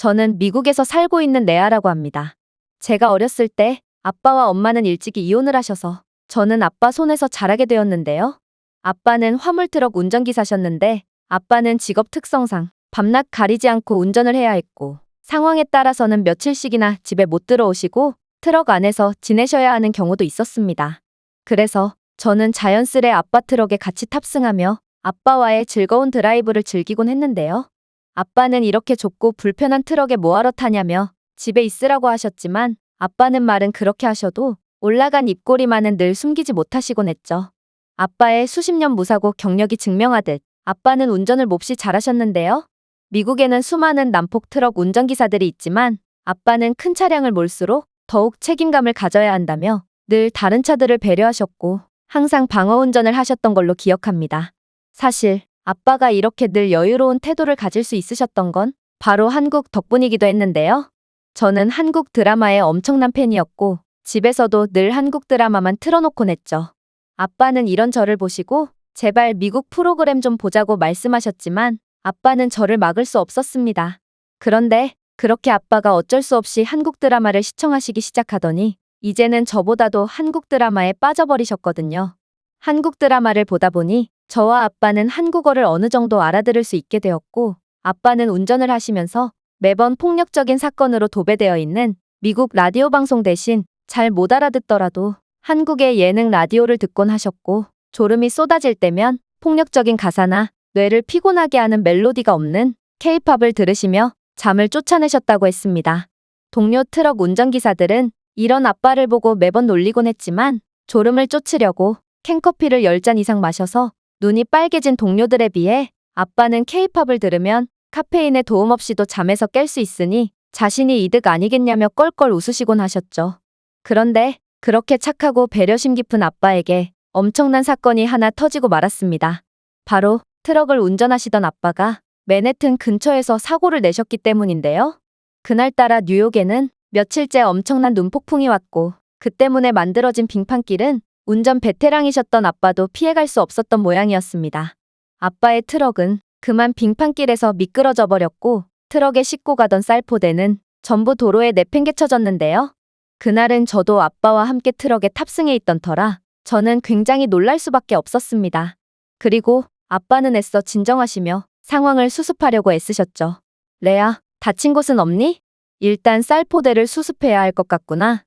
저는 미국에서 살고 있는 레아라고 합니다. 제가 어렸을 때 아빠와 엄마는 일찍이 이혼을 하셔서 저는 아빠 손에서 자라게 되었는데요. 아빠는 화물트럭 운전기사셨는데 아빠는 직업 특성상 밤낮 가리지 않고 운전을 해야 했고 상황에 따라서는 며칠씩이나 집에 못 들어오시고 트럭 안에서 지내셔야 하는 경우도 있었습니다. 그래서 저는 자연스레 아빠 트럭에 같이 탑승하며 아빠와의 즐거운 드라이브를 즐기곤 했는데요. 아빠는 이렇게 좁고 불편한 트럭에 뭐하러 타냐며 집에 있으라고 하셨지만 아빠는 말은 그렇게 하셔도 올라간 입꼬리만은 늘 숨기지 못하시곤 했죠. 아빠의 수십 년 무사고 경력이 증명하듯 아빠는 운전을 몹시 잘하셨는데요. 미국에는 수많은 난폭 트럭 운전기사들이 있지만 아빠는 큰 차량을 몰수록 더욱 책임감을 가져야 한다며 늘 다른 차들을 배려하셨고 항상 방어 운전을 하셨던 걸로 기억합니다. 사실 아빠가 이렇게 늘 여유로운 태도를 가질 수 있으셨던 건 바로 한국 덕분이기도 했는데요. 저는 한국 드라마의 엄청난 팬이었고 집에서도 늘 한국 드라마만 틀어놓곤 했죠. 아빠는 이런 저를 보시고 제발 미국 프로그램 좀 보자고 말씀하셨지만 아빠는 저를 막을 수 없었습니다. 그런데 그렇게 아빠가 어쩔 수 없이 한국 드라마를 시청하시기 시작하더니 이제는 저보다도 한국 드라마에 빠져버리셨거든요. 한국 드라마를 보다 보니 저와 아빠는 한국어를 어느 정도 알아들을 수 있게 되었고 아빠는 운전을 하시면서 매번 폭력적인 사건으로 도배되어 있는 미국 라디오 방송 대신 잘 못 알아듣더라도 한국의 예능 라디오를 듣곤 하셨고 졸음이 쏟아질 때면 폭력적인 가사나 뇌를 피곤하게 하는 멜로디가 없는 K-팝을 들으시며 잠을 쫓아내셨다고 했습니다. 동료 트럭 운전기사들은 이런 아빠를 보고 매번 놀리곤 했지만 졸음을 쫓으려고 캔커피를 10잔 이상 마셔서 눈이 빨개진 동료들에 비해 아빠는 K-팝을 들으면 카페인의 도움 없이도 잠에서 깰 수 있으니 자신이 이득 아니겠냐며 껄껄 웃으시곤 하셨죠. 그런데 그렇게 착하고 배려심 깊은 아빠에게 엄청난 사건이 하나 터지고 말았습니다. 바로 트럭을 운전하시던 아빠가 맨해튼 근처에서 사고를 내셨기 때문인데요. 그날따라 뉴욕에는 며칠째 엄청난 눈폭풍이 왔고 그 때문에 만들어진 빙판길은 운전 베테랑이셨던 아빠도 피해갈 수 없었던 모양이었습니다. 아빠의 트럭은 그만 빙판길에서 미끄러져 버렸고 트럭에 싣고 가던 쌀포대는 전부 도로에 내팽개쳐졌는데요. 그날은 저도 아빠와 함께 트럭에 탑승해 있던 터라 저는 굉장히 놀랄 수밖에 없었습니다. 그리고 아빠는 애써 진정하시며 상황을 수습하려고 애쓰셨죠. 레아, 다친 곳은 없니? 일단 쌀포대를 수습해야 할 것 같구나.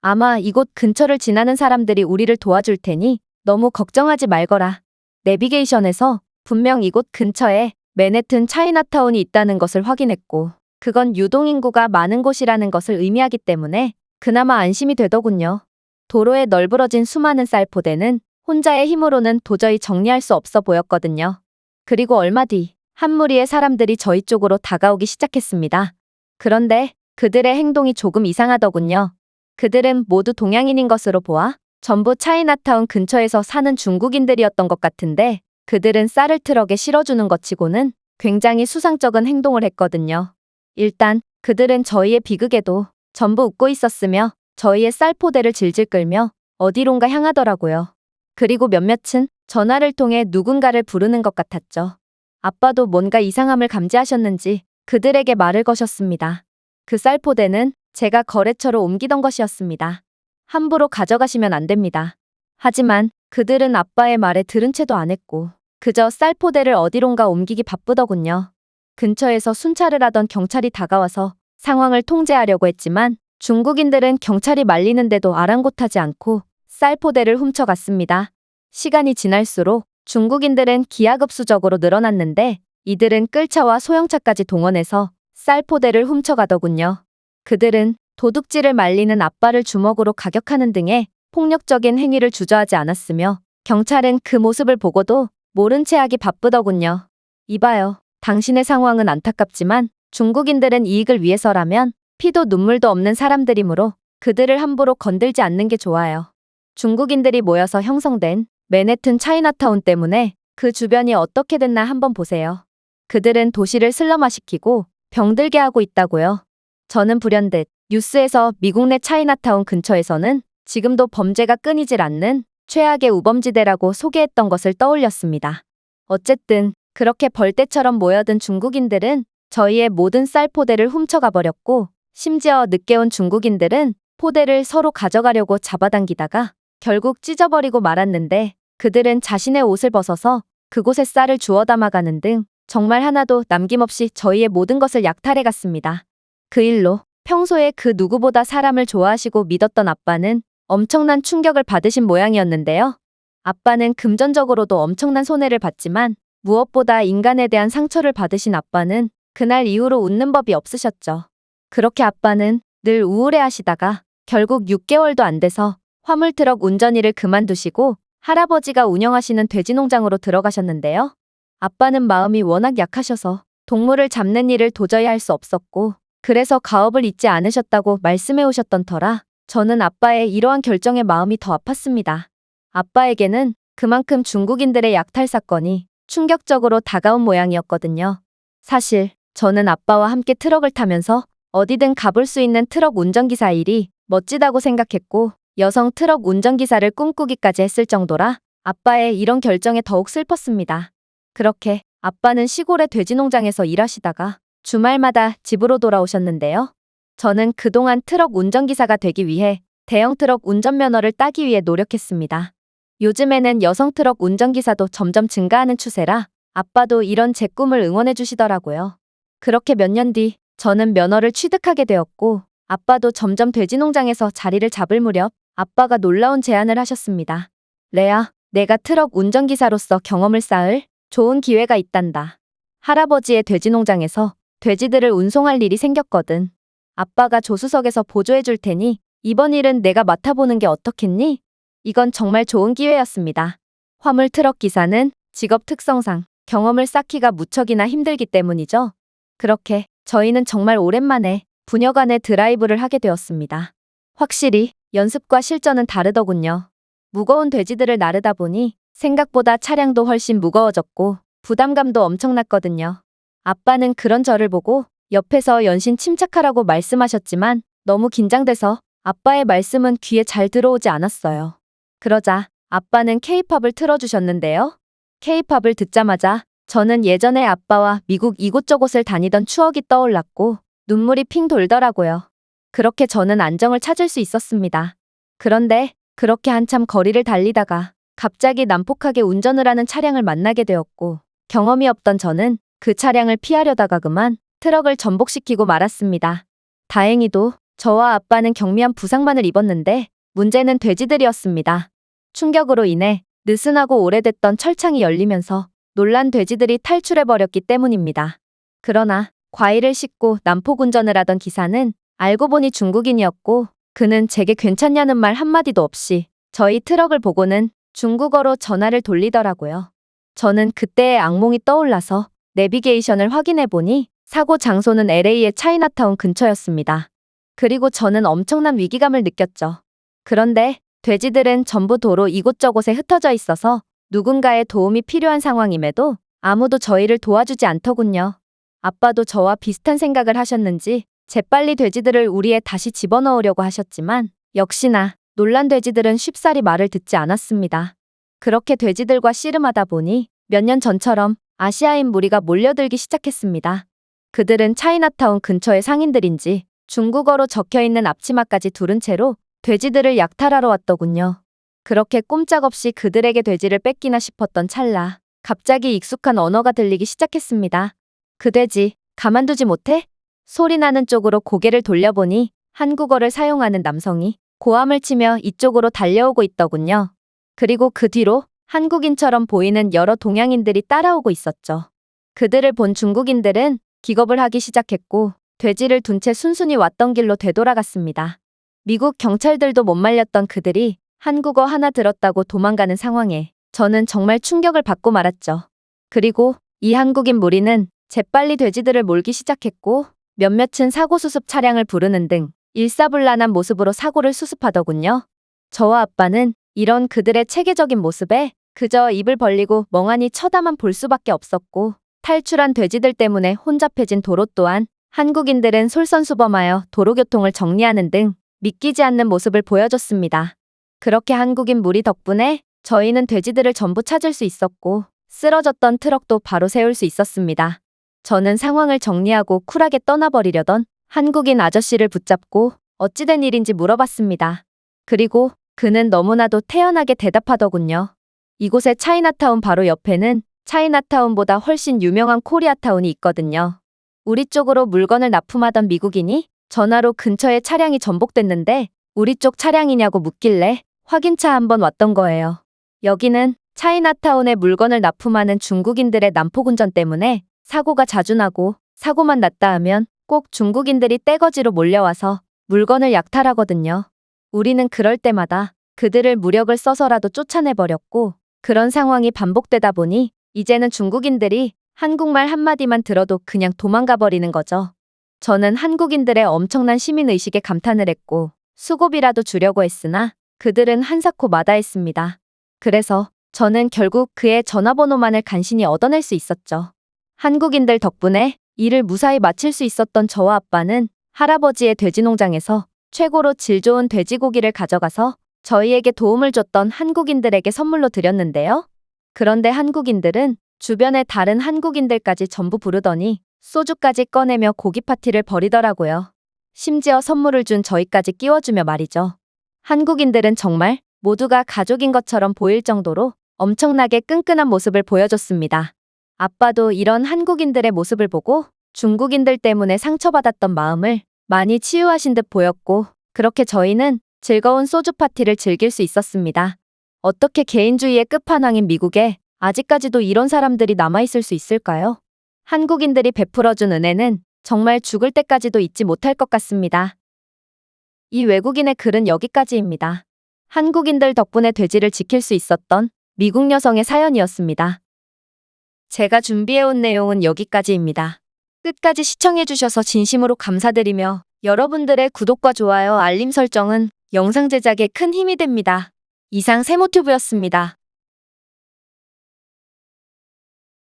아마 이곳 근처를 지나는 사람들이 우리를 도와줄 테니 너무 걱정하지 말거라. 내비게이션에서 분명 이곳 근처에 맨해튼 차이나타운이 있다는 것을 확인했고 그건 유동인구가 많은 곳이라는 것을 의미하기 때문에 그나마 안심이 되더군요. 도로에 널브러진 수많은 쌀포대는 혼자의 힘으로는 도저히 정리할 수 없어 보였거든요. 그리고 얼마 뒤 한 무리의 사람들이 저희 쪽으로 다가오기 시작했습니다. 그런데 그들의 행동이 조금 이상하더군요. 그들은 모두 동양인인 것으로 보아 전부 차이나타운 근처에서 사는 중국인들이었던 것 같은데 그들은 쌀을 트럭에 실어주는 것 치고는 굉장히 수상쩍은 행동을 했거든요. 일단 그들은 저희의 비극에도 전부 웃고 있었으며 저희의 쌀포대를 질질 끌며 어디론가 향하더라고요. 그리고 몇몇은 전화를 통해 누군가를 부르는 것 같았죠. 아빠도 뭔가 이상함을 감지하셨는지 그들에게 말을 거셨습니다. 그 쌀포대는 제가 거래처로 옮기던 것이었습니다. 함부로 가져가시면 안 됩니다. 하지만 그들은 아빠의 말에 들은 채도 안 했고 그저 쌀포대를 어디론가 옮기기 바쁘더군요. 근처에서 순찰을 하던 경찰이 다가와서 상황을 통제하려고 했지만 중국인들은 경찰이 말리는데도 아랑곳하지 않고 쌀포대를 훔쳐갔습니다. 시간이 지날수록 중국인들은 기하급수적으로 늘어났는데 이들은 끌차와 소형차까지 동원해서 쌀포대를 훔쳐가더군요. 그들은 도둑질을 말리는 아빠를 주먹으로 가격하는 등의 폭력적인 행위를 주저하지 않았으며 경찰은 그 모습을 보고도 모른 채 하기 바쁘더군요. 이봐요. 당신의 상황은 안타깝지만 중국인들은 이익을 위해서라면 피도 눈물도 없는 사람들이므로 그들을 함부로 건들지 않는 게 좋아요. 중국인들이 모여서 형성된 맨해튼 차이나타운 때문에 그 주변이 어떻게 됐나 한번 보세요. 그들은 도시를 슬럼화시키고 병들게 하고 있다고요. 저는 불현듯 뉴스에서 미국 내 차이나타운 근처에서는 지금도 범죄가 끊이질 않는 최악의 우범지대라고 소개했던 것을 떠올렸습니다. 어쨌든 그렇게 벌떼처럼 모여든 중국인들은 저희의 모든 쌀 포대를 훔쳐가 버렸고, 심지어 늦게 온 중국인들은 포대를 서로 가져가려고 잡아당기다가 결국 찢어버리고 말았는데, 그들은 자신의 옷을 벗어서 그곳에 쌀을 주워 담아가는 등 정말 하나도 남김없이 저희의 모든 것을 약탈해 갔습니다. 그 일로 평소에 그 누구보다 사람을 좋아하시고 믿었던 아빠는 엄청난 충격을 받으신 모양이었는데요. 아빠는 금전적으로도 엄청난 손해를 봤지만 무엇보다 인간에 대한 상처를 받으신 아빠는 그날 이후로 웃는 법이 없으셨죠. 그렇게 아빠는 늘 우울해하시다가 결국 6개월도 안 돼서 화물트럭 운전 일을 그만두시고 할아버지가 운영하시는 돼지 농장으로 들어가셨는데요. 아빠는 마음이 워낙 약하셔서 동물을 잡는 일을 도저히 할 수 없었고, 그래서 가업을 잊지 않으셨다고 말씀해 오셨던 터라 저는 아빠의 이러한 결정에 마음이 더 아팠습니다. 아빠에게는 그만큼 중국인들의 약탈 사건이 충격적으로 다가온 모양이었거든요. 사실 저는 아빠와 함께 트럭을 타면서 어디든 가볼 수 있는 트럭 운전기사 일이 멋지다고 생각했고, 여성 트럭 운전기사를 꿈꾸기까지 했을 정도라 아빠의 이런 결정에 더욱 슬펐습니다. 그렇게 아빠는 시골의 돼지 농장에서 일하시다가 주말마다 집으로 돌아오셨는데요. 저는 그동안 트럭 운전기사가 되기 위해 대형 트럭 운전면허를 따기 위해 노력했습니다. 요즘에는 여성 트럭 운전기사도 점점 증가하는 추세라 아빠도 이런 제 꿈을 응원해 주시더라고요. 그렇게 몇 년 뒤 저는 면허를 취득하게 되었고, 아빠도 점점 돼지 농장에서 자리를 잡을 무렵 아빠가 놀라운 제안을 하셨습니다. 레아, 내가 트럭 운전기사로서 경험을 쌓을 좋은 기회가 있단다. 할아버지의 돼지 농장에서 돼지들을 운송할 일이 생겼거든. 아빠가 조수석에서 보조해 줄 테니 이번 일은 내가 맡아보는 게 어떻겠니? 이건 정말 좋은 기회였습니다. 화물 트럭 기사는 직업 특성상 경험을 쌓기가 무척이나 힘들기 때문이죠. 그렇게 저희는 정말 오랜만에 부녀간의 드라이브를 하게 되었습니다. 확실히 연습과 실전은 다르더군요. 무거운 돼지들을 나르다 보니 생각보다 차량도 훨씬 무거워졌고 부담감도 엄청났거든요. 아빠는 그런 저를 보고 옆에서 연신 침착하라고 말씀하셨지만 너무 긴장돼서 아빠의 말씀은 귀에 잘 들어오지 않았어요. 그러자 아빠는 케이팝을 틀어주셨는데요. 케이팝을 듣자마자 저는 예전에 아빠와 미국 이곳저곳을 다니던 추억이 떠올랐고 눈물이 핑 돌더라고요. 그렇게 저는 안정을 찾을 수 있었습니다. 그런데 그렇게 한참 거리를 달리다가 갑자기 난폭하게 운전을 하는 차량을 만나게 되었고, 경험이 없던 저는 그 차량을 피하려다가 그만 트럭을 전복시키고 말았습니다. 다행히도 저와 아빠는 경미한 부상만을 입었는데 문제는 돼지들이었습니다. 충격으로 인해 느슨하고 오래됐던 철창이 열리면서 놀란 돼지들이 탈출해버렸기 때문입니다. 그러나 과일을 싣고 난폭 운전을 하던 기사는 알고 보니 중국인이었고, 그는 제게 괜찮냐는 말 한마디도 없이 저희 트럭을 보고는 중국어로 전화를 돌리더라고요. 저는 그때의 악몽이 떠올라서 내비게이션을 확인해보니 사고 장소는 LA의 차이나타운 근처였습니다. 그리고 저는 엄청난 위기감을 느꼈죠. 그런데 돼지들은 전부 도로 이곳저곳에 흩어져 있어서 누군가의 도움이 필요한 상황임에도 아무도 저희를 도와주지 않더군요. 아빠도 저와 비슷한 생각을 하셨는지 재빨리 돼지들을 우리에 다시 집어넣으려고 하셨지만 역시나 놀란 돼지들은 쉽사리 말을 듣지 않았습니다. 그렇게 돼지들과 씨름하다 보니 몇 년 전처럼 아시아인 무리가 몰려들기 시작했습니다. 그들은 차이나타운 근처의 상인들인지 중국어로 적혀있는 앞치마까지 두른 채로 돼지들을 약탈하러 왔더군요. 그렇게 꼼짝없이 그들에게 돼지를 뺏기나 싶었던 찰나 갑자기 익숙한 언어가 들리기 시작했습니다. 그 돼지, 가만두지 못해? 소리 나는 쪽으로 고개를 돌려보니 한국어를 사용하는 남성이 고함을 치며 이쪽으로 달려오고 있더군요. 그리고 그 뒤로 한국인처럼 보이는 여러 동양인들이 따라오고 있었죠. 그들을 본 중국인들은 기겁을 하기 시작했고 돼지를 둔 채 순순히 왔던 길로 되돌아갔습니다. 미국 경찰들도 못 말렸던 그들이 한국어 하나 들었다고 도망가는 상황에 저는 정말 충격을 받고 말았죠. 그리고 이 한국인 무리는 재빨리 돼지들을 몰기 시작했고 몇몇은 사고 수습 차량을 부르는 등 일사불란한 모습으로 사고를 수습하더군요. 저와 아빠는 이런 그들의 체계적인 모습에 그저 입을 벌리고 멍하니 쳐다만 볼 수밖에 없었고, 탈출한 돼지들 때문에 혼잡해진 도로 또한 한국인들은 솔선수범하여 도로교통을 정리하는 등 믿기지 않는 모습을 보여줬습니다. 그렇게 한국인 무리 덕분에 저희는 돼지들을 전부 찾을 수 있었고 쓰러졌던 트럭도 바로 세울 수 있었습니다. 저는 상황을 정리하고 쿨하게 떠나버리려던 한국인 아저씨를 붙잡고 어찌된 일인지 물어봤습니다. 그리고 그는 너무나도 태연하게 대답하더군요. 이곳의 차이나타운 바로 옆에는 차이나타운보다 훨씬 유명한 코리아타운이 있거든요. 우리 쪽으로 물건을 납품하던 미국인이 전화로 근처에 차량이 전복됐는데 우리 쪽 차량이냐고 묻길래 확인차 한번 왔던 거예요. 여기는 차이나타운에 물건을 납품하는 중국인들의 난폭운전 때문에 사고가 자주 나고 사고만 났다 하면 꼭 중국인들이 떼거지로 몰려와서 물건을 약탈하거든요. 우리는 그럴 때마다 그들을 무력을 써서라도 쫓아내버렸고 그런 상황이 반복되다 보니 이제는 중국인들이 한국말 한마디만 들어도 그냥 도망가 버리는 거죠. 저는 한국인들의 엄청난 시민의식에 감탄을 했고 수고비라도 주려고 했으나 그들은 한사코 마다했습니다. 그래서 저는 결국 그의 전화번호만을 간신히 얻어낼 수 있었죠. 한국인들 덕분에 일을 무사히 마칠 수 있었던 저와 아빠는 할아버지의 돼지 농장에서 최고로 질 좋은 돼지고기를 가져가서 저희에게 도움을 줬던 한국인들에게 선물로 드렸는데요. 그런데 한국인들은 주변의 다른 한국인들까지 전부 부르더니 소주까지 꺼내며 고기 파티를 벌이더라고요. 심지어 선물을 준 저희까지 끼워주며 말이죠. 한국인들은 정말 모두가 가족인 것처럼 보일 정도로 엄청나게 끈끈한 모습을 보여줬습니다. 아빠도 이런 한국인들의 모습을 보고 중국인들 때문에 상처받았던 마음을 많이 치유하신 듯 보였고 그렇게 저희는 즐거운 소주 파티를 즐길 수 있었습니다. 어떻게 개인주의의 끝판왕인 미국에 아직까지도 이런 사람들이 남아있을 수 있을까요? 한국인들이 베풀어준 은혜는 정말 죽을 때까지도 잊지 못할 것 같습니다. 이 외국인의 글은 여기까지입니다. 한국인들 덕분에 돼지를 지킬 수 있었던 미국 여성의 사연이었습니다. 제가 준비해온 내용은 여기까지입니다. 끝까지 시청해주셔서 진심으로 감사드리며 여러분들의 구독과 좋아요, 알림 설정은 영상 제작에 큰 힘이 됩니다. 이상 세모튜브였습니다.